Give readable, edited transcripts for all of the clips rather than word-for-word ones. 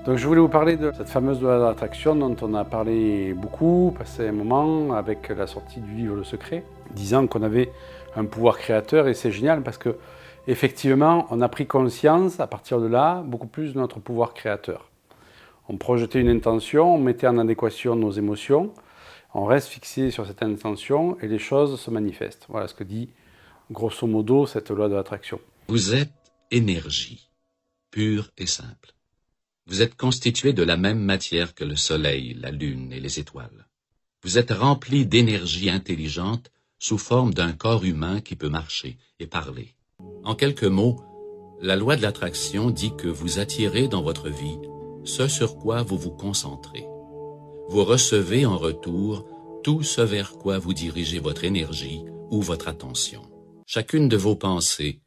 Donc je voulais vous parler de cette fameuse loi d'attraction dont on a parlé beaucoup, passé un moment avec la sortie du livre Le Secret, disant qu'on avait un pouvoir créateur, et c'est génial parce que effectivement on a pris conscience à partir de là beaucoup plus de notre pouvoir créateur. On projetait une intention, on mettait en adéquation nos émotions, on reste fixé sur cette intention et les choses se manifestent. Voilà ce que dit grosso modo cette loi de l'attraction. Vous êtes énergie, pure et simple. Vous êtes constitué de la même matière que le soleil, la lune et les étoiles. Vous êtes rempli d'énergie intelligente sous forme d'un corps humain qui peut marcher et parler. En quelques mots, la loi de l'attraction dit que vous attirez dans votre vie ce sur quoi vous vous concentrez. Vous recevez en retour tout ce vers quoi vous dirigez votre énergie ou votre attention. Chacune de vos pensées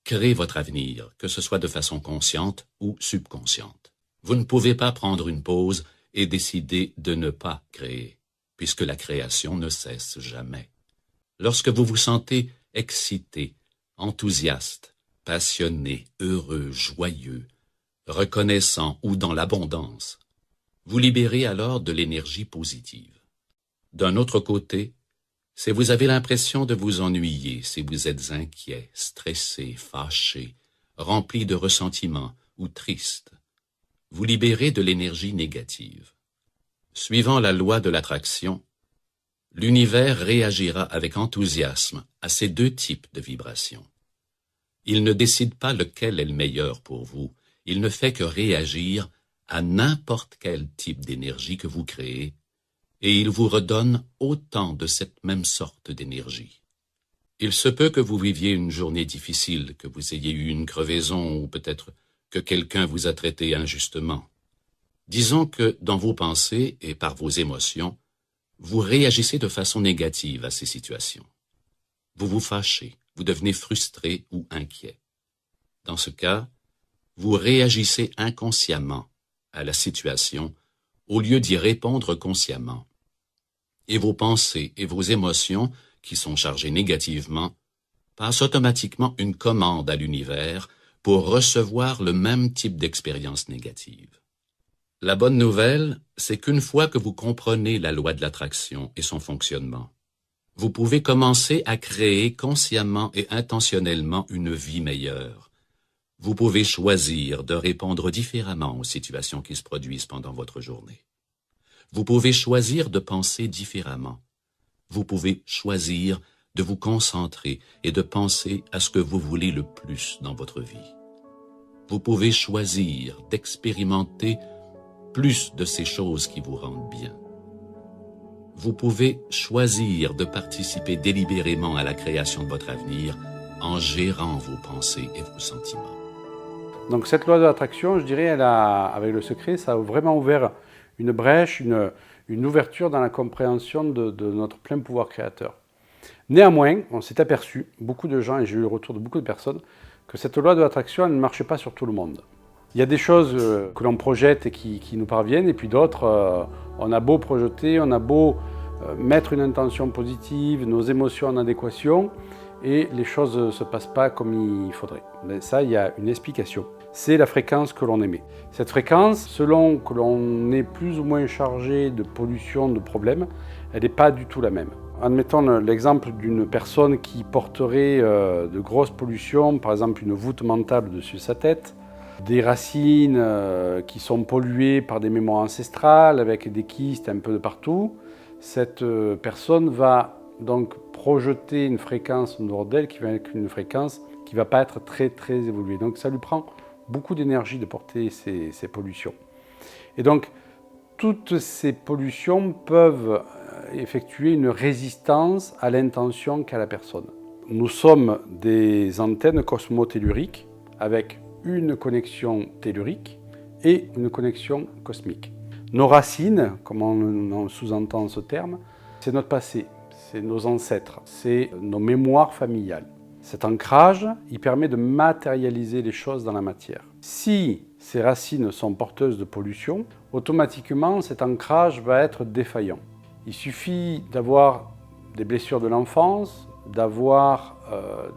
crée votre avenir, que ce soit de façon consciente ou subconsciente. Vous ne pouvez pas prendre une pause et décider de ne pas créer, puisque la création ne cesse jamais. Lorsque vous vous sentez excité, enthousiaste, passionné, heureux, joyeux, reconnaissant ou dans l'abondance, vous libérez alors de l'énergie positive. D'un autre côté, si vous avez l'impression de vous ennuyer, si vous êtes inquiet, stressé, fâché, rempli de ressentiment ou triste, vous libérez de l'énergie négative. Suivant la loi de l'attraction, l'univers réagira avec enthousiasme à ces deux types de vibrations. Il ne décide pas lequel est le meilleur pour vous, il ne fait que réagir à n'importe quel type d'énergie que vous créez, et il vous redonne autant de cette même sorte d'énergie. Il se peut que vous viviez une journée difficile, que vous ayez eu une crevaison ou peut-être que quelqu'un vous a traité injustement. Disons que dans vos pensées et par vos émotions, vous réagissez de façon négative à ces situations. Vous vous fâchez, vous devenez frustré ou inquiet. Dans ce cas, vous réagissez inconsciemment à la situation au lieu d'y répondre consciemment. Et vos pensées et vos émotions, qui sont chargées négativement, passent automatiquement une commande à l'univers pour recevoir le même type d'expérience négative. La bonne nouvelle, c'est qu'une fois que vous comprenez la loi de l'attraction et son fonctionnement, vous pouvez commencer à créer consciemment et intentionnellement une vie meilleure. Vous pouvez choisir de répondre différemment aux situations qui se produisent pendant votre journée. Vous pouvez choisir de penser différemment. Vous pouvez choisir de vous concentrer et de penser à ce que vous voulez le plus dans votre vie. Vous pouvez choisir d'expérimenter plus de ces choses qui vous rendent bien. Vous pouvez choisir de participer délibérément à la création de votre avenir en gérant vos pensées et vos sentiments. Donc cette loi de l'attraction, je dirais, avec Le Secret, ça a vraiment ouvert une brèche, une ouverture dans la compréhension de notre plein pouvoir créateur. Néanmoins, on s'est aperçu, beaucoup de gens, et j'ai eu le retour de beaucoup de personnes, que cette loi de l'attraction, elle ne marchait pas sur tout le monde. Il y a des choses que l'on projette et qui nous parviennent, et puis d'autres, on a beau projeter, on a beau mettre une intention positive, nos émotions en adéquation, et les choses ne se passent pas comme il faudrait. Mais ça, il y a une explication. C'est la fréquence que l'on émet. Cette fréquence, selon que l'on est plus ou moins chargé de pollution, de problèmes, elle n'est pas du tout la même. Admettons l'exemple d'une personne qui porterait de grosses pollutions, par exemple une voûte mentale dessus sa tête, des racines qui sont polluées par des mémoires ancestrales, avec des kystes un peu de partout. Cette personne va donc projeter une fréquence autour d'elle qui va être une fréquence qui ne va pas être très très évoluée. Donc ça lui prend beaucoup d'énergie de porter ces pollutions. Et donc toutes ces pollutions peuvent effectuer une résistance à l'intention qu'a la personne. Nous sommes des antennes cosmotelluriques avec une connexion tellurique et une connexion cosmique. Nos racines, comme on sous-entend ce terme, c'est notre passé, c'est nos ancêtres, c'est nos mémoires familiales. Cet ancrage, il permet de matérialiser les choses dans la matière. Si ces racines sont porteuses de pollution, automatiquement cet ancrage va être défaillant. Il suffit d'avoir des blessures de l'enfance, d'avoir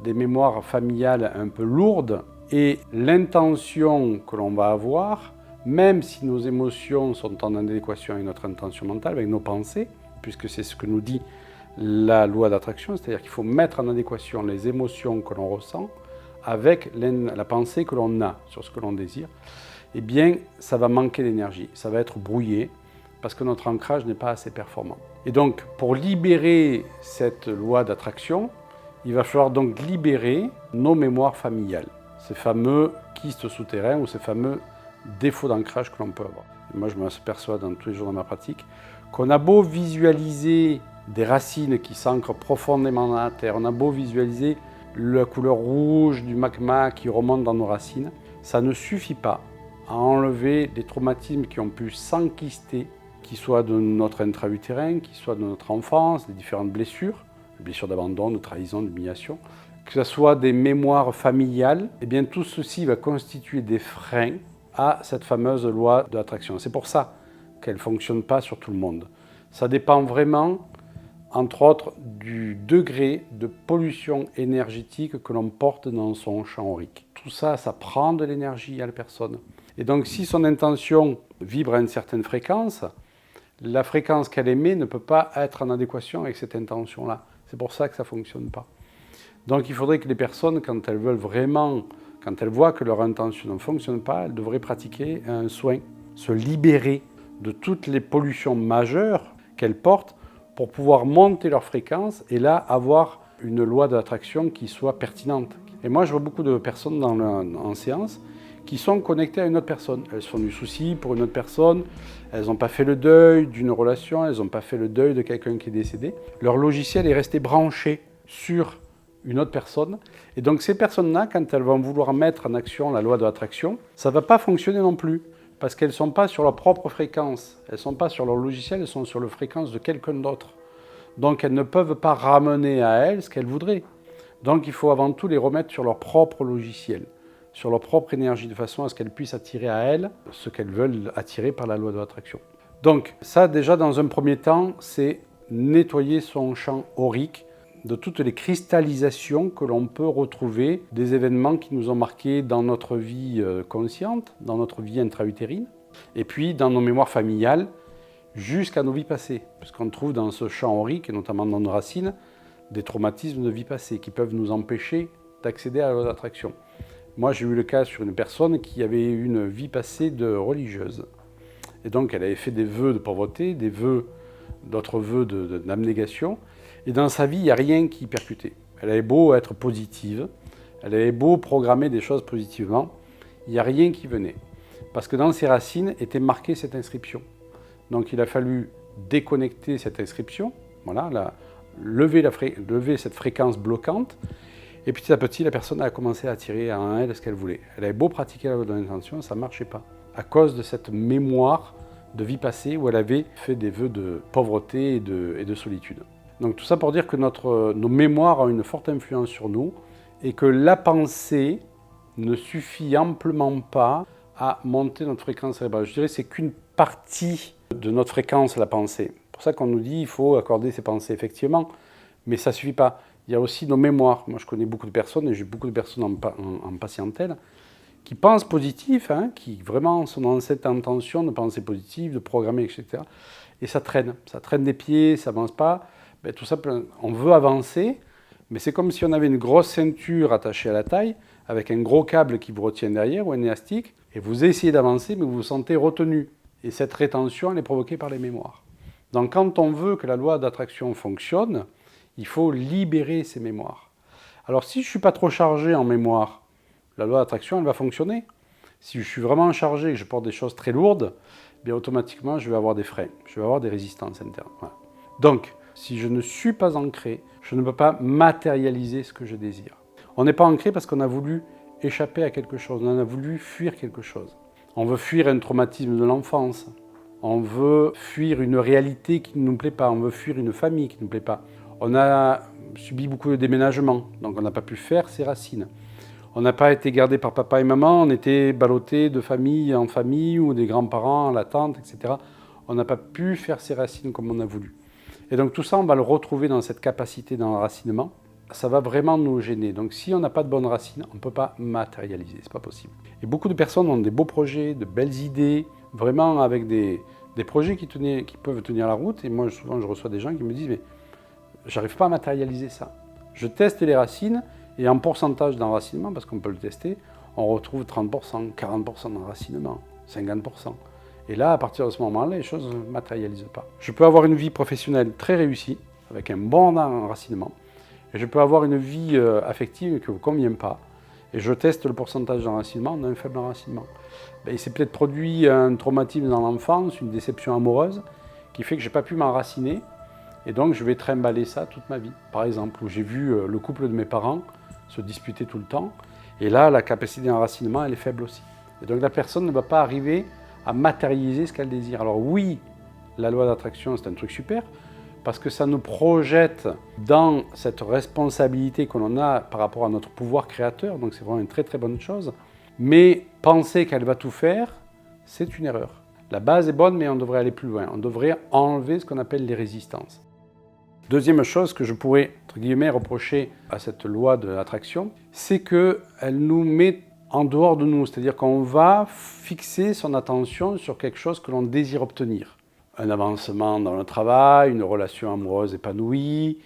des mémoires familiales un peu lourdes, et l'intention que l'on va avoir même si nos émotions sont en adéquation avec notre intention mentale, avec nos pensées, puisque c'est ce que nous dit la loi d'attraction, c'est-à-dire qu'il faut mettre en adéquation les émotions que l'on ressent avec la pensée que l'on a sur ce que l'on désire, eh bien, ça va manquer d'énergie, ça va être brouillé, parce que notre ancrage n'est pas assez performant. Et donc, pour libérer cette loi d'attraction, il va falloir donc libérer nos mémoires familiales, ces fameux kystes souterrains ou ces fameux défauts d'ancrage que l'on peut avoir. Et moi, je m'aperçois dans tous les jours dans ma pratique qu'on a beau visualiser des racines qui s'ancrent profondément dans la terre, on a beau visualiser la couleur rouge du magma qui remonte dans nos racines, ça ne suffit pas à enlever des traumatismes qui ont pu s'enquister, qui soient de notre intra-utérin, qui soient de notre enfance, des différentes blessures, les blessures d'abandon, de trahison, d'humiliation, que ce soit des mémoires familiales, eh bien tout ceci va constituer des freins à cette fameuse loi de l'attraction. C'est pour ça qu'elle ne fonctionne pas sur tout le monde. Ça dépend vraiment, entre autres, du degré de pollution énergétique que l'on porte dans son champ aurique. Tout ça, ça prend de l'énergie à la personne. Et donc, si son intention vibre à une certaine fréquence, la fréquence qu'elle émet ne peut pas être en adéquation avec cette intention-là. C'est pour ça que ça ne fonctionne pas. Donc, il faudrait que les personnes, quand elles veulent vraiment, quand elles voient que leur intention ne fonctionne pas, elles devraient pratiquer un soin, se libérer de toutes les pollutions majeures qu'elles portent pour pouvoir monter leur fréquence et là avoir une loi d'attraction qui soit pertinente. Et moi, je vois beaucoup de personnes en séance qui sont connectées à une autre personne. Elles se font du souci pour une autre personne, elles n'ont pas fait le deuil d'une relation, elles n'ont pas fait le deuil de quelqu'un qui est décédé. Leur logiciel est resté branché sur une autre personne. Et donc ces personnes-là, quand elles vont vouloir mettre en action la loi de l'attraction, ça ne va pas fonctionner non plus. Parce qu'elles ne sont pas sur leur propre fréquence, elles ne sont pas sur leur logiciel, elles sont sur la fréquence de quelqu'un d'autre. Donc elles ne peuvent pas ramener à elles ce qu'elles voudraient. Donc il faut avant tout les remettre sur leur propre logiciel, sur leur propre énergie, de façon à ce qu'elles puissent attirer à elles ce qu'elles veulent attirer par la loi de l'attraction. Donc ça déjà dans un premier temps, c'est nettoyer son champ aurique de toutes les cristallisations que l'on peut retrouver des événements qui nous ont marqués dans notre vie consciente, dans notre vie intra-utérine, et puis dans nos mémoires familiales, jusqu'à nos vies passées. Parce qu'on trouve dans ce champ aurique, et notamment dans nos racines, des traumatismes de vie passée qui peuvent nous empêcher d'accéder à la loi d'attraction. Moi, j'ai eu le cas sur une personne qui avait une vie passée de religieuse. Et donc, elle avait fait des vœux de pauvreté, d'autres vœux d'abnégation. Et dans sa vie, il n'y a rien qui percutait. Elle avait beau être positive, elle avait beau programmer des choses positivement, il n'y a rien qui venait. Parce que dans ses racines était marquée cette inscription. Donc il a fallu déconnecter cette inscription, voilà, lever cette fréquence bloquante, et petit à petit, la personne a commencé à attirer en elle ce qu'elle voulait. Elle avait beau pratiquer la loi de l'intention, ça ne marchait pas. À cause de cette mémoire de vie passée où elle avait fait des vœux de pauvreté et de solitude. Donc tout ça pour dire que nos mémoires ont une forte influence sur nous et que la pensée ne suffit amplement pas à monter notre fréquence cérébrale. Je dirais que c'est qu'une partie de notre fréquence, la pensée. C'est pour ça qu'on nous dit qu'il faut accorder ses pensées, effectivement, mais ça ne suffit pas. Il y a aussi nos mémoires. Moi, je connais beaucoup de personnes, et j'ai beaucoup de personnes en patientèle, qui pensent positif, qui vraiment sont dans cette intention de penser positif, de programmer, etc. Et ça traîne des pieds, ça n'avance pas. Ben, tout ça, on veut avancer, mais c'est comme si on avait une grosse ceinture attachée à la taille, avec un gros câble qui vous retient derrière, ou un élastique, et vous essayez d'avancer, mais vous vous sentez retenu. Et cette rétention, elle est provoquée par les mémoires. Donc quand on veut que la loi d'attraction fonctionne, il faut libérer ces mémoires. Alors si je ne suis pas trop chargé en mémoire, la loi d'attraction, elle va fonctionner. Si je suis vraiment chargé et que je porte des choses très lourdes, bien automatiquement, je vais avoir des freins, je vais avoir des résistances internes. Voilà. Donc, si je ne suis pas ancré, je ne peux pas matérialiser ce que je désire. On n'est pas ancré parce qu'on a voulu échapper à quelque chose, on a voulu fuir quelque chose. On veut fuir un traumatisme de l'enfance, on veut fuir une réalité qui ne nous plaît pas, on veut fuir une famille qui ne nous plaît pas. On a subi beaucoup de déménagements, donc on n'a pas pu faire ses racines. On n'a pas été gardé par papa et maman, on était ballotté de famille en famille ou des grands-parents, la tante, etc. On n'a pas pu faire ses racines comme on a voulu. Et donc tout ça, on va le retrouver dans cette capacité d'enracinement. ça va vraiment nous gêner. Donc si on n'a pas de bonnes racines, on ne peut pas matérialiser, c'est pas possible. Et beaucoup de personnes ont des beaux projets, de belles idées, vraiment avec des projets qui peuvent tenir la route. Et moi, souvent, je reçois des gens qui me disent « mais j'arrive pas à matérialiser ça ». Je teste les racines et en pourcentage d'enracinement, parce qu'on peut le tester, on retrouve 30%, 40% d'enracinement, 50%. Et là, à partir de ce moment-là, les choses ne matérialisent pas. Je peux avoir une vie professionnelle très réussie, avec un bon enracinement, et je peux avoir une vie affective qui ne vous convient pas, et je teste le pourcentage d'enracinement, on a un faible enracinement. Il s'est peut-être produit un traumatisme dans l'enfance, une déception amoureuse, qui fait que je n'ai pas pu m'enraciner, et donc je vais trimballer ça toute ma vie. Par exemple, où j'ai vu le couple de mes parents se disputer tout le temps, et là, la capacité d'enracinement, elle est faible aussi. Et donc la personne ne va pas arriver à matérialiser ce qu'elle désire. Alors oui, la loi d'attraction, c'est un truc super, parce que ça nous projette dans cette responsabilité que l'on a par rapport à notre pouvoir créateur, donc c'est vraiment une très très bonne chose. Mais penser qu'elle va tout faire, c'est une erreur. La base est bonne, mais on devrait aller plus loin. On devrait enlever ce qu'on appelle les résistances. Deuxième chose que je pourrais, entre guillemets, reprocher à cette loi de l'attraction, c'est qu'elle nous met en dehors de nous, c'est-à-dire qu'on va fixer son attention sur quelque chose que l'on désire obtenir. Un avancement dans le travail, une relation amoureuse épanouie,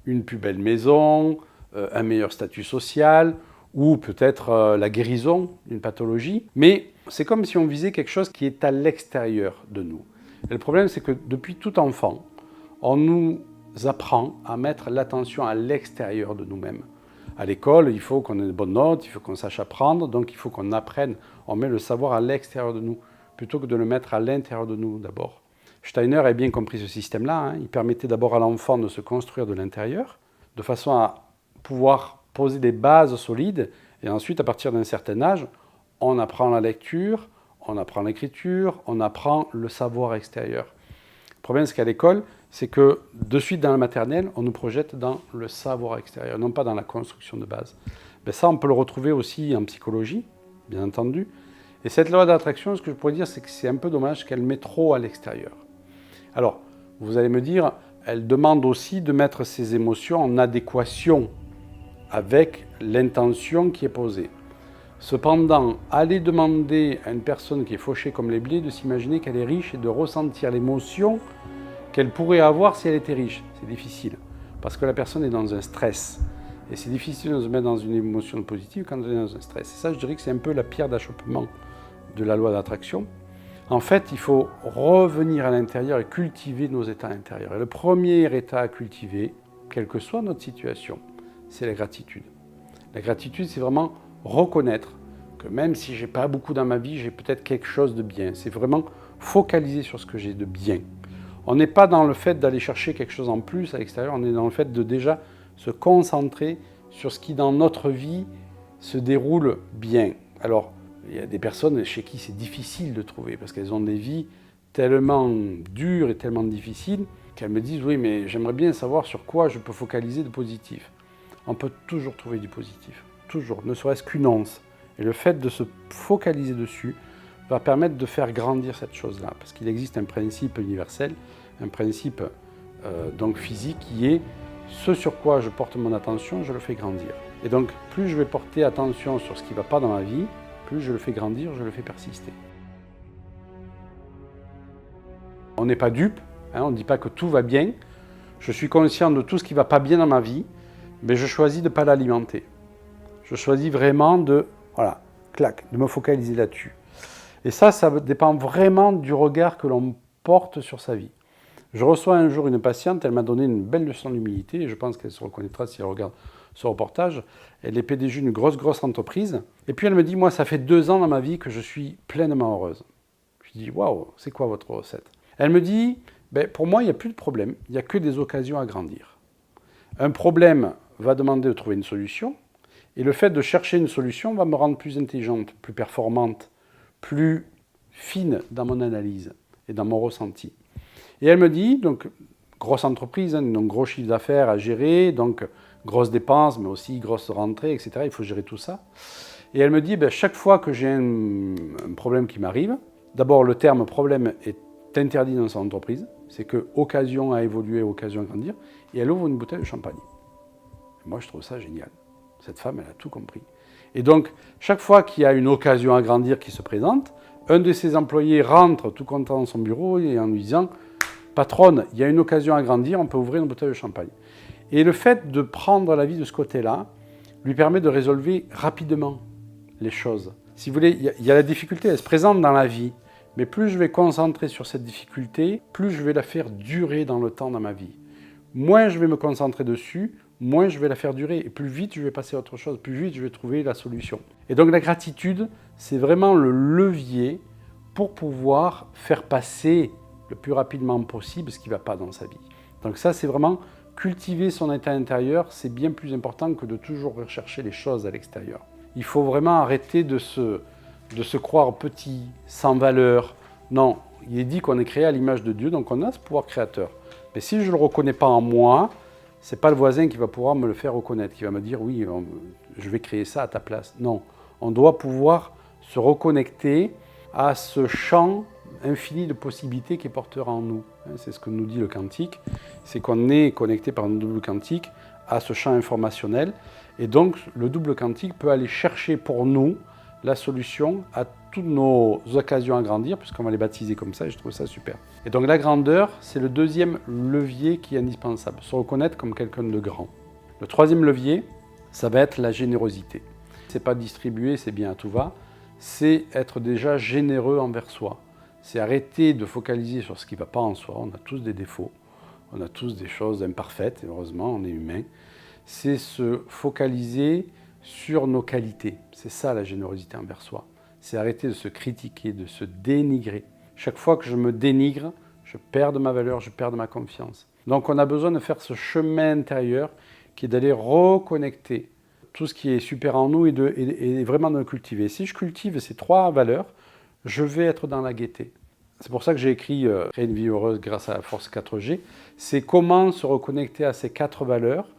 une plus belle maison, un meilleur statut social, ou peut-être la guérison d'une pathologie. Mais c'est comme si on visait quelque chose qui est à l'extérieur de nous. Et le problème, c'est que depuis tout enfant, on nous apprend à mettre l'attention à l'extérieur de nous-mêmes. À l'école, il faut qu'on ait de bonnes notes, il faut qu'on sache apprendre, donc il faut qu'on apprenne. On met le savoir à l'extérieur de nous, plutôt que de le mettre à l'intérieur de nous d'abord. Steiner a bien compris ce système-là. Il permettait d'abord à l'enfant de se construire de l'intérieur, de façon à pouvoir poser des bases solides, et ensuite, à partir d'un certain âge, on apprend la lecture, on apprend l'écriture, on apprend le savoir extérieur. Le problème, c'est qu'à l'école, c'est que de suite dans la maternelle, on nous projette dans le savoir extérieur, non pas dans la construction de base. Ça, on peut le retrouver aussi en psychologie, bien entendu. Et cette loi d'attraction, ce que je pourrais dire, c'est que c'est un peu dommage qu'elle met trop à l'extérieur. Alors, vous allez me dire, elle demande aussi de mettre ses émotions en adéquation avec l'intention qui est posée. Cependant, aller demander à une personne qui est fauchée comme les blés de s'imaginer qu'elle est riche et de ressentir l'émotion qu'elle pourrait avoir si elle était riche, c'est difficile. Parce que la personne est dans un stress. Et c'est difficile de se mettre dans une émotion positive quand on est dans un stress. Et ça, je dirais que c'est un peu la pierre d'achoppement de la loi d'attraction. En fait, il faut revenir à l'intérieur et cultiver nos états intérieurs. Et le premier état à cultiver, quelle que soit notre situation, c'est la gratitude. La gratitude, c'est vraiment reconnaître que même si je n'ai pas beaucoup dans ma vie, j'ai peut-être quelque chose de bien. C'est vraiment focaliser sur ce que j'ai de bien. On n'est pas dans le fait d'aller chercher quelque chose en plus à l'extérieur, on est dans le fait de déjà se concentrer sur ce qui dans notre vie se déroule bien. Alors, il y a des personnes chez qui c'est difficile de trouver parce qu'elles ont des vies tellement dures et tellement difficiles qu'elles me disent « oui, mais j'aimerais bien savoir sur quoi je peux focaliser de positif ». On peut toujours trouver du positif, toujours, ne serait-ce qu'une once. Et le fait de se focaliser dessus va permettre de faire grandir cette chose-là, parce qu'il existe un principe universel, un principe donc physique qui est ce sur quoi je porte mon attention, je le fais grandir. Et donc, plus je vais porter attention sur ce qui ne va pas dans ma vie, plus je le fais grandir, je le fais persister. On n'est pas dupe, on ne dit pas que tout va bien. Je suis conscient de tout ce qui ne va pas bien dans ma vie, mais je choisis de ne pas l'alimenter. Je choisis vraiment de, voilà, clac, de me focaliser là-dessus. Et ça dépend vraiment du regard que l'on porte sur sa vie. Je reçois un jour une patiente, elle m'a donné une belle leçon d'humilité, et je pense qu'elle se reconnaîtra si elle regarde ce reportage. Elle est PDG d'une grosse entreprise. Et puis elle me dit, moi, ça fait 2 ans dans ma vie que je suis pleinement heureuse. Je lui dis, waouh, c'est quoi votre recette? Elle me dit, pour moi, il n'y a plus de problème, il n'y a que des occasions à grandir. Un problème va demander de trouver une solution, et le fait de chercher une solution va me rendre plus intelligente, plus performante, plus fine dans mon analyse et dans mon ressenti. Et elle me dit, donc, grosse entreprise, donc gros chiffre d'affaires à gérer, donc grosses dépenses, mais aussi grosses rentrées, etc. Il faut gérer tout ça. Et elle me dit, chaque fois que j'ai un problème qui m'arrive, d'abord le terme problème est interdit dans son entreprise, c'est que occasion à évoluer, occasion à grandir, et elle ouvre une bouteille de champagne. Moi, je trouve ça génial. Cette femme, elle a tout compris. Et donc, chaque fois qu'il y a une occasion à grandir qui se présente, un de ses employés rentre tout content dans son bureau et en lui disant « Patronne, il y a une occasion à grandir, on peut ouvrir une bouteille de champagne. » Et le fait de prendre la vie de ce côté-là lui permet de résolver rapidement les choses. Si vous voulez, il y a la difficulté, elle se présente dans la vie. Mais plus je vais concentrer sur cette difficulté, plus je vais la faire durer dans le temps dans ma vie. Moins je vais me concentrer dessus, moins je vais la faire durer. Et plus vite je vais passer à autre chose, plus vite je vais trouver la solution. Et donc la gratitude, c'est vraiment le levier pour pouvoir faire passer le plus rapidement possible ce qui ne va pas dans sa vie. Donc ça, c'est vraiment cultiver son état intérieur, c'est bien plus important que de toujours rechercher les choses à l'extérieur. Il faut vraiment arrêter de se croire petit, sans valeur. Non, il est dit qu'on est créé à l'image de Dieu, donc on a ce pouvoir créateur. Mais si je ne le reconnais pas en moi, ce n'est pas le voisin qui va pouvoir me le faire reconnaître, qui va me dire « oui, je vais créer ça à ta place ». Non, on doit pouvoir se reconnecter à ce champ infini de possibilités qui est porteur en nous. C'est ce que nous dit le quantique, c'est qu'on est connecté par un double quantique à ce champ informationnel. Et donc, le double quantique peut aller chercher pour nous la solution à toutes nos occasions à grandir, puisqu'on va les baptiser comme ça, et je trouve ça super. Et donc la grandeur, c'est le deuxième levier qui est indispensable, se reconnaître comme quelqu'un de grand. Le troisième levier, ça va être la générosité. C'est pas distribuer, c'est bien à tout va, c'est être déjà généreux envers soi. C'est arrêter de focaliser sur ce qui ne va pas en soi, on a tous des défauts, on a tous des choses imparfaites, et heureusement, on est humain. C'est se focaliser sur nos qualités. C'est ça la générosité envers soi. C'est arrêter de se critiquer, de se dénigrer. Chaque fois que je me dénigre, je perds de ma valeur, je perds de ma confiance. Donc on a besoin de faire ce chemin intérieur qui est d'aller reconnecter tout ce qui est super en nous et vraiment de le cultiver. Si je cultive ces trois valeurs, je vais être dans la gaieté. C'est pour ça que j'ai écrit « Créer une vie heureuse grâce à la force 4G ». C'est comment se reconnecter à ces quatre valeurs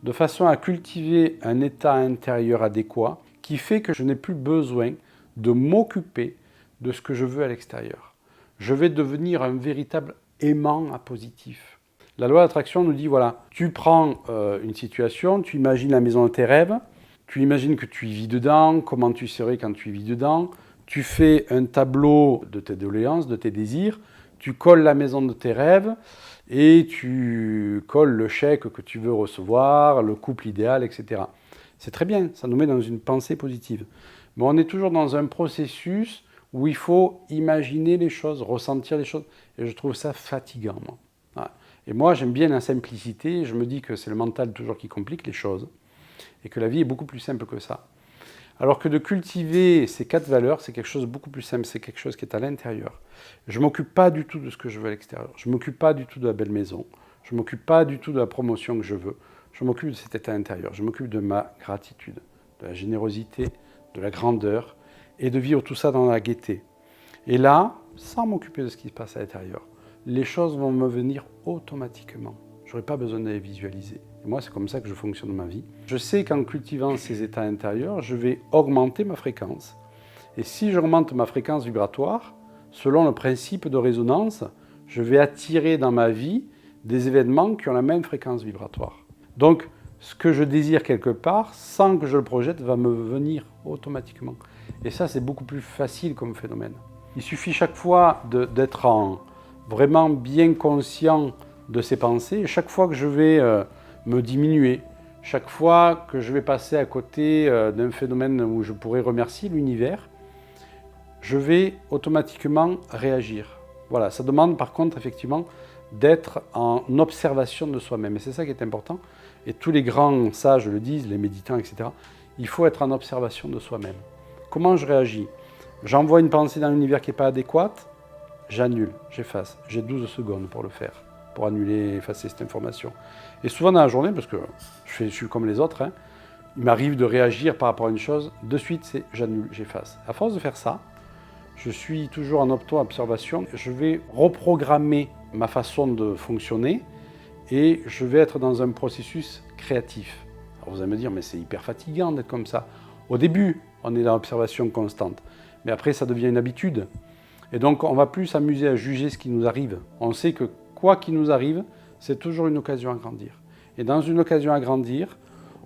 de façon à cultiver un état intérieur adéquat qui fait que je n'ai plus besoin de m'occuper de ce que je veux à l'extérieur. Je vais devenir un véritable aimant à positif. La loi d'attraction nous dit, voilà, tu prends une situation, tu imagines la maison de tes rêves, tu imagines que tu y vis dedans, comment tu serais quand tu y vis dedans, tu fais un tableau de tes doléances, de tes désirs, tu colles la maison de tes rêves et tu colles le chèque que tu veux recevoir, le couple idéal, etc. C'est très bien, ça nous met dans une pensée positive. Mais on est toujours dans un processus où il faut imaginer les choses, ressentir les choses. Et je trouve ça fatigant, moi. Voilà. Et moi, j'aime bien la simplicité. Je me dis que c'est le mental toujours qui complique les choses. Et que la vie est beaucoup plus simple que ça. Alors que de cultiver ces quatre valeurs, c'est quelque chose de beaucoup plus simple. C'est quelque chose qui est à l'intérieur. Je ne m'occupe pas du tout de ce que je veux à l'extérieur. Je ne m'occupe pas du tout de la belle maison. Je ne m'occupe pas du tout de la promotion que je veux. Je m'occupe de cet état intérieur. Je m'occupe de ma gratitude, de la générosité, de la grandeur, et de vivre tout ça dans la gaieté. Et là, sans m'occuper de ce qui se passe à l'intérieur, les choses vont me venir automatiquement. Je n'aurai pas besoin de les visualiser. Et moi, c'est comme ça que je fonctionne dans ma vie. Je sais qu'en cultivant ces états intérieurs, je vais augmenter ma fréquence. Et si j'augmente ma fréquence vibratoire, selon le principe de résonance, je vais attirer dans ma vie des événements qui ont la même fréquence vibratoire. Donc, ce que je désire quelque part, sans que je le projette, va me venir automatiquement. Et ça, c'est beaucoup plus facile comme phénomène. Il suffit chaque fois d'être vraiment bien conscient de ses pensées. Et chaque fois que je vais me diminuer, chaque fois que je vais passer à côté d'un phénomène où je pourrais remercier l'univers, je vais automatiquement réagir. Voilà, ça demande par contre effectivement d'être en observation de soi-même. Et c'est ça qui est important. Et tous les grands sages le disent, les méditants, etc. Il faut être en observation de soi-même. Comment je réagis? J'envoie une pensée dans l'univers qui n'est pas adéquate, j'annule, j'efface. J'ai 12 secondes pour le faire, pour annuler, effacer cette information. Et souvent dans la journée, parce que je suis comme les autres, il m'arrive de réagir par rapport à une chose, de suite c'est j'annule, j'efface. À force de faire ça, je suis toujours en auto-observation, je vais reprogrammer ma façon de fonctionner et je vais être dans un processus créatif. Alors vous allez me dire, mais c'est hyper fatigant d'être comme ça. Au début, on est dans l'observation constante, mais après ça devient une habitude. Et donc on va plus s'amuser à juger ce qui nous arrive. On sait que quoi qu'il nous arrive, c'est toujours une occasion à grandir. Et dans une occasion à grandir,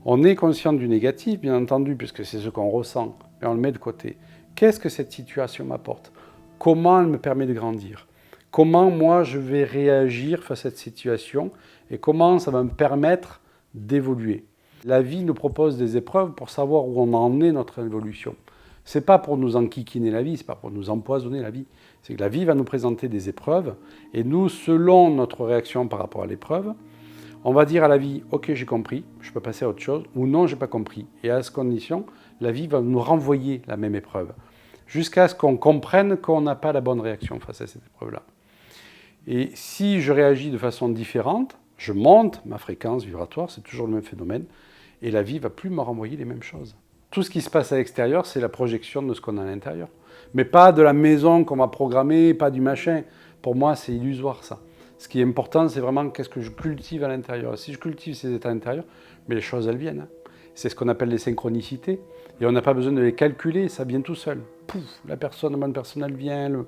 On est conscient du négatif, bien entendu, puisque c'est ce qu'on ressent, et on le met de côté. Qu'est-ce que cette situation m'apporte? Comment elle me permet de grandir? Comment moi je vais réagir face à cette situation et comment ça va me permettre d'évoluer? La vie nous propose des épreuves pour savoir où on en est notre évolution. C'est pas pour nous enquiquiner la vie, c'est pas pour nous empoisonner la vie. C'est que la vie va nous présenter des épreuves et nous, selon notre réaction par rapport à l'épreuve, on va dire à la vie, ok, j'ai compris, je peux passer à autre chose, ou non, j'ai pas compris. Et à cette condition, la vie va nous renvoyer la même épreuve, jusqu'à ce qu'on comprenne qu'on n'a pas la bonne réaction face à cette épreuve-là. Et si je réagis de façon différente, je monte ma fréquence vibratoire, c'est toujours le même phénomène, et la vie ne va plus me renvoyer les mêmes choses. Tout ce qui se passe à l'extérieur, c'est la projection de ce qu'on a à l'intérieur. Mais pas de la maison qu'on va programmer, pas du machin. Pour moi, c'est illusoire ça. Ce qui est important, c'est vraiment qu'est-ce que je cultive à l'intérieur. Si je cultive ces états intérieurs, mais les choses, elles viennent. C'est ce qu'on appelle les synchronicités. Et on n'a pas besoin de les calculer, ça vient tout seul. Pouf, la bonne personne, elle vient.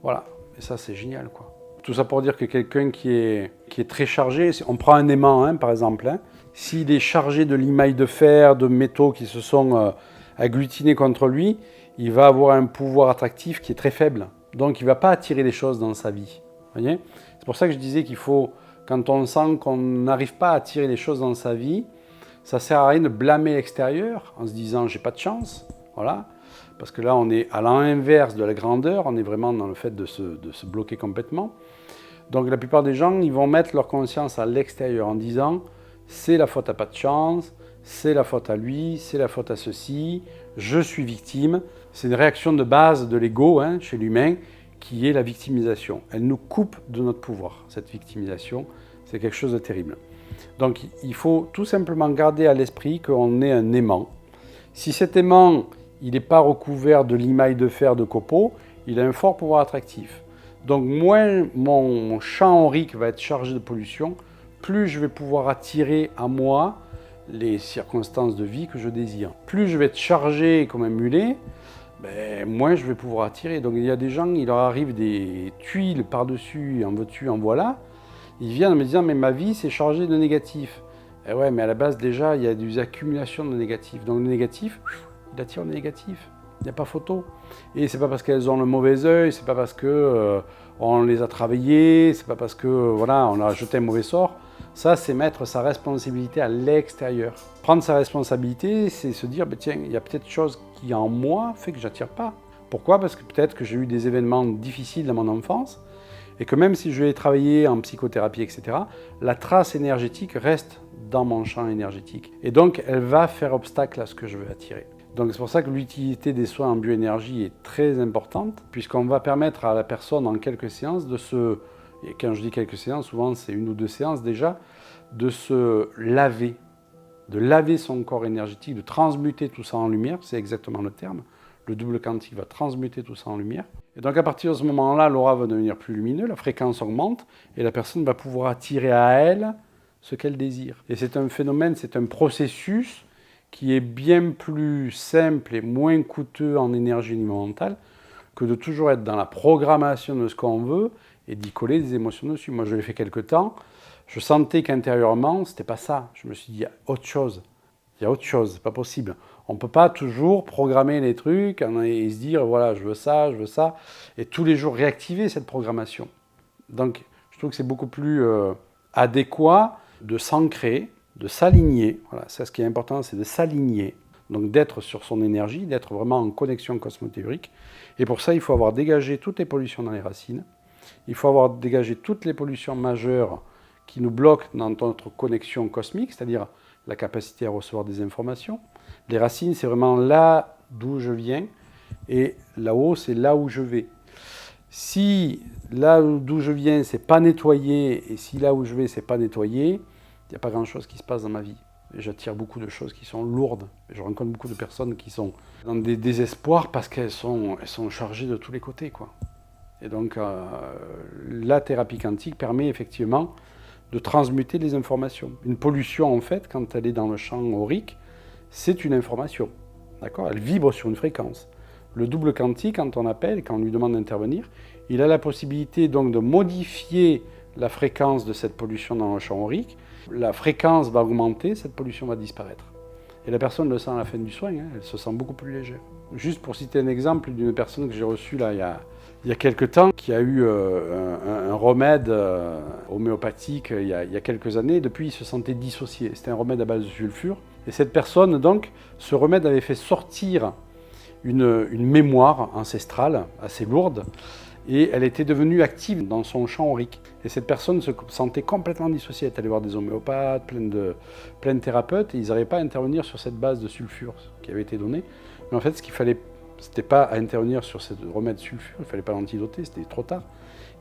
Voilà. Et ça, c'est génial, quoi. Tout ça pour dire que quelqu'un qui est très chargé, on prend un aimant, par exemple, s'il est chargé de limailles de fer, de métaux qui se sont agglutinés contre lui, il va avoir un pouvoir attractif qui est très faible. Donc, il ne va pas attirer les choses dans sa vie. Voyez ? C'est pour ça que je disais qu'il faut, quand on sent qu'on n'arrive pas à attirer les choses dans sa vie, ça ne sert à rien de blâmer l'extérieur en se disant « j'ai pas de chance ». Voilà. Parce que là, on est à l'inverse de la grandeur, on est vraiment dans le fait de se bloquer complètement. Donc la plupart des gens, ils vont mettre leur conscience à l'extérieur en disant « c'est la faute à pas de chance, c'est la faute à lui, c'est la faute à ceci, je suis victime ». C'est une réaction de base de l'ego chez l'humain qui est la victimisation. Elle nous coupe de notre pouvoir, cette victimisation, c'est quelque chose de terrible. Donc il faut tout simplement garder à l'esprit qu'on est un aimant. Si cet aimant, il n'est pas recouvert de limailles de fer de copeaux, il a un fort pouvoir attractif. Donc moins mon champ aurique va être chargé de pollution, plus je vais pouvoir attirer à moi les circonstances de vie que je désire. Plus je vais être chargé comme un mulet, moins je vais pouvoir attirer. Donc il y a des gens, il leur arrive des tuiles par-dessus, en veux-tu, en voilà. Ils viennent me disant, mais ma vie c'est chargé de négatif. Et ouais, mais à la base déjà, il y a des accumulations de négatifs. Donc le négatif, il attire le négatif. Il n'y a pas photo. Et c'est pas parce qu'elles ont le mauvais œil, c'est pas parce que on les a travaillées, c'est pas parce que voilà, on a jeté un mauvais sort. Ça, c'est mettre sa responsabilité à l'extérieur. Prendre sa responsabilité, c'est se dire, tiens, il y a peut-être chose qui en moi fait que j'attire pas. Pourquoi? Parce que peut-être que j'ai eu des événements difficiles dans mon enfance et que même si je vais travailler en psychothérapie, etc., la trace énergétique reste dans mon champ énergétique. Et donc, elle va faire obstacle à ce que je veux attirer. Donc c'est pour ça que l'utilité des soins en bioénergie est très importante, puisqu'on va permettre à la personne en quelques séances de se, et quand je dis quelques séances, souvent c'est 1 ou 2 séances déjà, de se laver, de laver son corps énergétique, de transmuter tout ça en lumière, c'est exactement le terme. Le double quantique va transmuter tout ça en lumière. Et donc à partir de ce moment-là, l'aura va devenir plus lumineuse, la fréquence augmente, et la personne va pouvoir attirer à elle ce qu'elle désire. Et c'est un phénomène, c'est un processus qui est bien plus simple et moins coûteux en énergie mentale que de toujours être dans la programmation de ce qu'on veut et d'y coller des émotions dessus. Moi, je l'ai fait quelque temps, je sentais qu'intérieurement, c'était pas ça. Je me suis dit, il y a autre chose, c'est pas possible. On ne peut pas toujours programmer les trucs et se dire, voilà, je veux ça, et tous les jours réactiver cette programmation. Donc, je trouve que c'est beaucoup plus adéquat de s'ancrer, de s'aligner. Voilà, ça, ce qui est important, c'est de s'aligner. Donc d'être sur son énergie, d'être vraiment en connexion cosmothéorique. Et pour ça, il faut avoir dégagé toutes les pollutions dans les racines. Il faut avoir dégagé toutes les pollutions majeures qui nous bloquent dans notre connexion cosmique, c'est-à-dire la capacité à recevoir des informations. Les racines, c'est vraiment là d'où je viens, et là-haut, c'est là où je vais. Si là d'où je viens, c'est pas nettoyé, et si là où je vais, c'est pas nettoyé, il n'y a pas grand-chose qui se passe dans ma vie. Et j'attire beaucoup de choses qui sont lourdes. Et je rencontre beaucoup de personnes qui sont dans des désespoirs parce qu'elles sont chargées de tous les côtés, quoi. Et donc, la thérapie quantique permet effectivement de transmuter les informations. Une pollution, en fait, quand elle est dans le champ aurique, c'est une information. D'accord ? Elle vibre sur une fréquence. Le double quantique, quand on appelle, quand on lui demande d'intervenir, il a la possibilité donc de modifier la fréquence de cette pollution dans le champ aurique. La fréquence va augmenter, cette pollution va disparaître. Et la personne le sent à la fin du soin, hein, elle se sent beaucoup plus légère. Juste pour citer un exemple d'une personne que j'ai reçue là, il y a quelques temps, qui a eu un remède homéopathique il y a quelques années. Depuis, il se sentait dissocié. C'était un remède à base de sulfure. Et cette personne, donc, ce remède avait fait sortir une mémoire ancestrale assez lourde. Et elle était devenue active dans son champ aurique. Et cette personne se sentait complètement dissociée. Elle est allée voir des homéopathes, plein de thérapeutes, et ils n'arrivaient pas à intervenir sur cette base de sulfure qui avait été donnée. Mais en fait, ce qu'il fallait, c'était pas à intervenir sur ce remède sulfure, il ne fallait pas l'antidoter, c'était trop tard.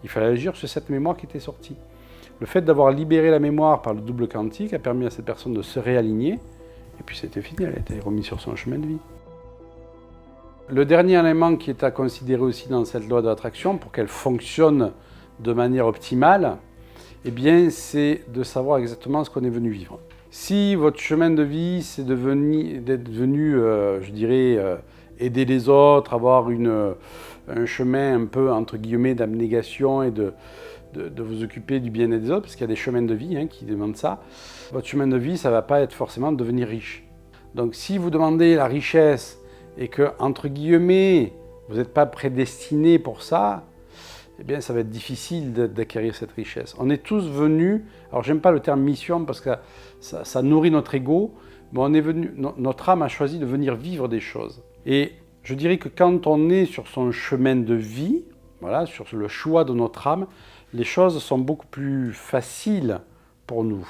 Il fallait agir sur cette mémoire qui était sortie. Le fait d'avoir libéré la mémoire par le double quantique a permis à cette personne de se réaligner, et puis c'était fini, elle a été remise sur son chemin de vie. Le dernier élément qui est à considérer aussi dans cette loi de l'attraction, pour qu'elle fonctionne de manière optimale, eh bien, c'est de savoir exactement ce qu'on est venu vivre. Si votre chemin de vie, c'est d'être venu, aider les autres, avoir un chemin un peu, entre guillemets, d'abnégation et de vous occuper du bien-être des autres, parce qu'il y a des chemins de vie qui demandent ça, votre chemin de vie, ça ne va pas être forcément de devenir riche. Donc si vous demandez la richesse et que, entre guillemets, vous n'êtes pas prédestiné pour ça, eh bien, ça va être difficile d'acquérir cette richesse. On est tous venus, alors j'aime pas le terme mission parce que ça nourrit notre ego, mais notre âme a choisi de venir vivre des choses. Et je dirais que quand on est sur son chemin de vie, voilà, sur le choix de notre âme, les choses sont beaucoup plus faciles pour nous.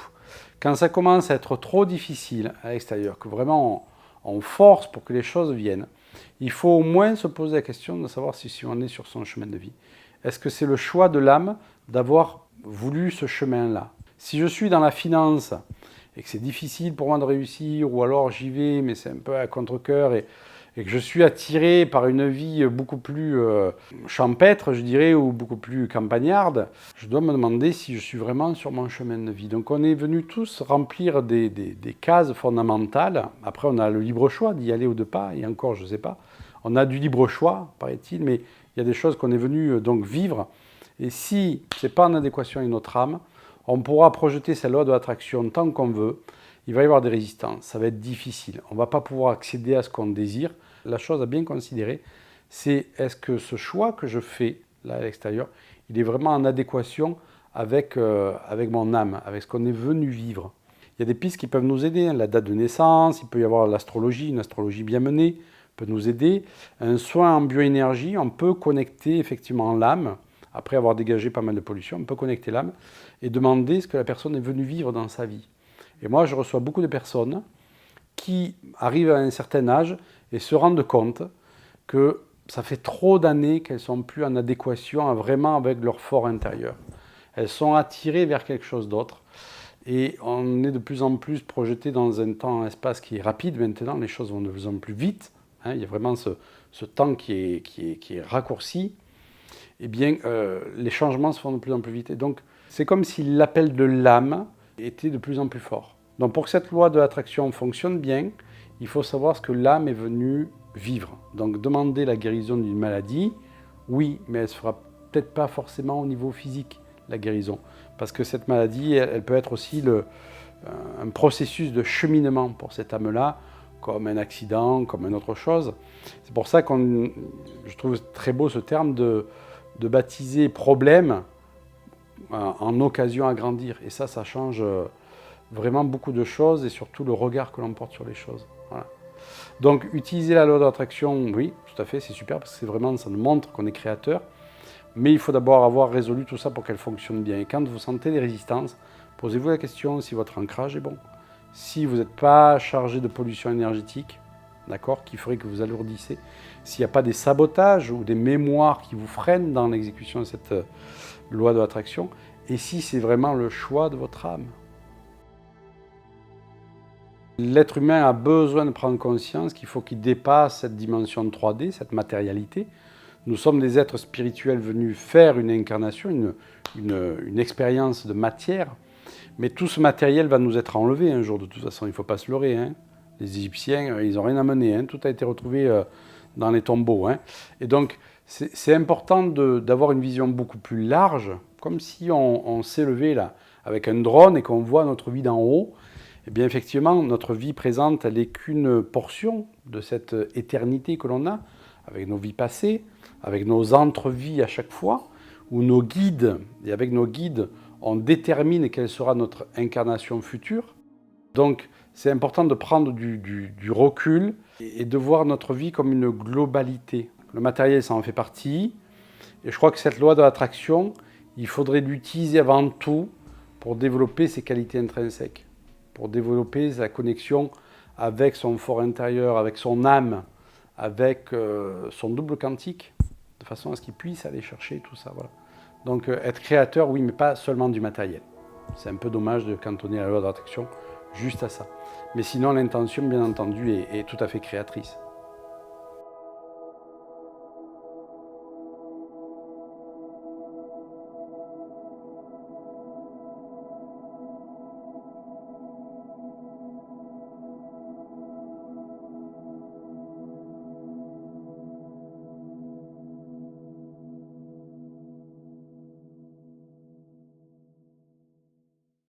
Quand ça commence à être trop difficile à l'extérieur, que vraiment on force pour que les choses viennent, il faut au moins se poser la question de savoir si on est sur son chemin de vie. Est-ce que c'est le choix de l'âme d'avoir voulu ce chemin-là? Si je suis dans la finance et que c'est difficile pour moi de réussir, ou alors j'y vais, mais c'est un peu à contre-cœur, et que je suis attiré par une vie beaucoup plus champêtre, je dirais, ou beaucoup plus campagnarde, je dois me demander si je suis vraiment sur mon chemin de vie. Donc on est venus tous remplir des cases fondamentales. Après, on a le libre choix d'y aller ou de pas, et encore, je ne sais pas. On a du libre choix, paraît-il, mais il y a des choses qu'on est venu donc vivre. Et si ce n'est pas en adéquation avec notre âme, on pourra projeter cette loi de l'attraction tant qu'on veut. Il va y avoir des résistances, ça va être difficile. On ne va pas pouvoir accéder à ce qu'on désire. La chose à bien considérer, c'est est-ce que ce choix que je fais là à l'extérieur, il est vraiment en adéquation avec mon âme, avec ce qu'on est venu vivre. Il y a des pistes qui peuvent nous aider, la date de naissance, il peut y avoir l'astrologie, une astrologie bien menée peut nous aider. Un soin en bioénergie, on peut connecter effectivement l'âme, après avoir dégagé pas mal de pollution, on peut connecter l'âme et demander ce que la personne est venue vivre dans sa vie. Et moi, je reçois beaucoup de personnes qui arrivent à un certain âge et se rendent compte que ça fait trop d'années qu'elles ne sont plus en adéquation vraiment avec leur fort intérieur. Elles sont attirées vers quelque chose d'autre. Et on est de plus en plus projeté dans un temps, un espace qui est rapide maintenant, les choses vont de plus en plus vite. Il y a vraiment ce temps qui est raccourci. Eh bien, les changements se font de plus en plus vite. Et donc, c'est comme si l'appel de l'âme était de plus en plus fort. Donc, pour que cette loi de l'attraction fonctionne bien, il faut savoir ce que l'âme est venue vivre. Donc, demander la guérison d'une maladie, oui, mais elle ne se fera peut-être pas forcément au niveau physique, la guérison. Parce que cette maladie, elle peut être aussi un processus de cheminement pour cette âme-là, comme un accident, comme une autre chose. C'est pour ça que je trouve très beau ce terme de baptiser problème en occasion à grandir. Et ça change vraiment beaucoup de choses et surtout le regard que l'on porte sur les choses. Voilà. Donc, utiliser la loi d'attraction, oui, tout à fait, c'est super parce que c'est vraiment, ça nous montre qu'on est créateur. Mais il faut d'abord avoir résolu tout ça pour qu'elle fonctionne bien. Et quand vous sentez des résistances, posez-vous la question si votre ancrage est bon. Si vous n'êtes pas chargé de pollution énergétique, d'accord, qui ferait que vous alourdissez, s'il n'y a pas des sabotages ou des mémoires qui vous freinent dans l'exécution de cette loi de l'attraction, et si c'est vraiment le choix de votre âme. L'être humain a besoin de prendre conscience qu'il faut qu'il dépasse cette dimension 3D, cette matérialité. Nous sommes des êtres spirituels venus faire une incarnation, une expérience de matière, mais tout ce matériel va nous être enlevé un jour de toute façon, il ne faut pas se leurrer. Les Égyptiens, ils n'ont rien amené, tout a été retrouvé dans les tombeaux. Et donc, c'est important d'avoir une vision beaucoup plus large, comme si on s'élevait là avec un drone et qu'on voit notre vie d'en haut, Eh bien effectivement, notre vie présente, elle n'est qu'une portion de cette éternité que l'on a, avec nos vies passées, avec nos entrevies à chaque fois, où nos guides, et avec nos guides, on détermine quelle sera notre incarnation future. Donc c'est important de prendre du recul et de voir notre vie comme une globalité. Le matériel, ça en fait partie. Et je crois que cette loi de l'attraction, il faudrait l'utiliser avant tout pour développer ses qualités intrinsèques, pour développer sa connexion avec son fort intérieur, avec son âme, avec son double quantique, de façon à ce qu'il puisse aller chercher tout ça. Voilà. Donc être créateur, oui, mais pas seulement du matériel. C'est un peu dommage de cantonner la loi de l'attraction juste à ça. Mais sinon, l'intention, bien entendu, est tout à fait créatrice.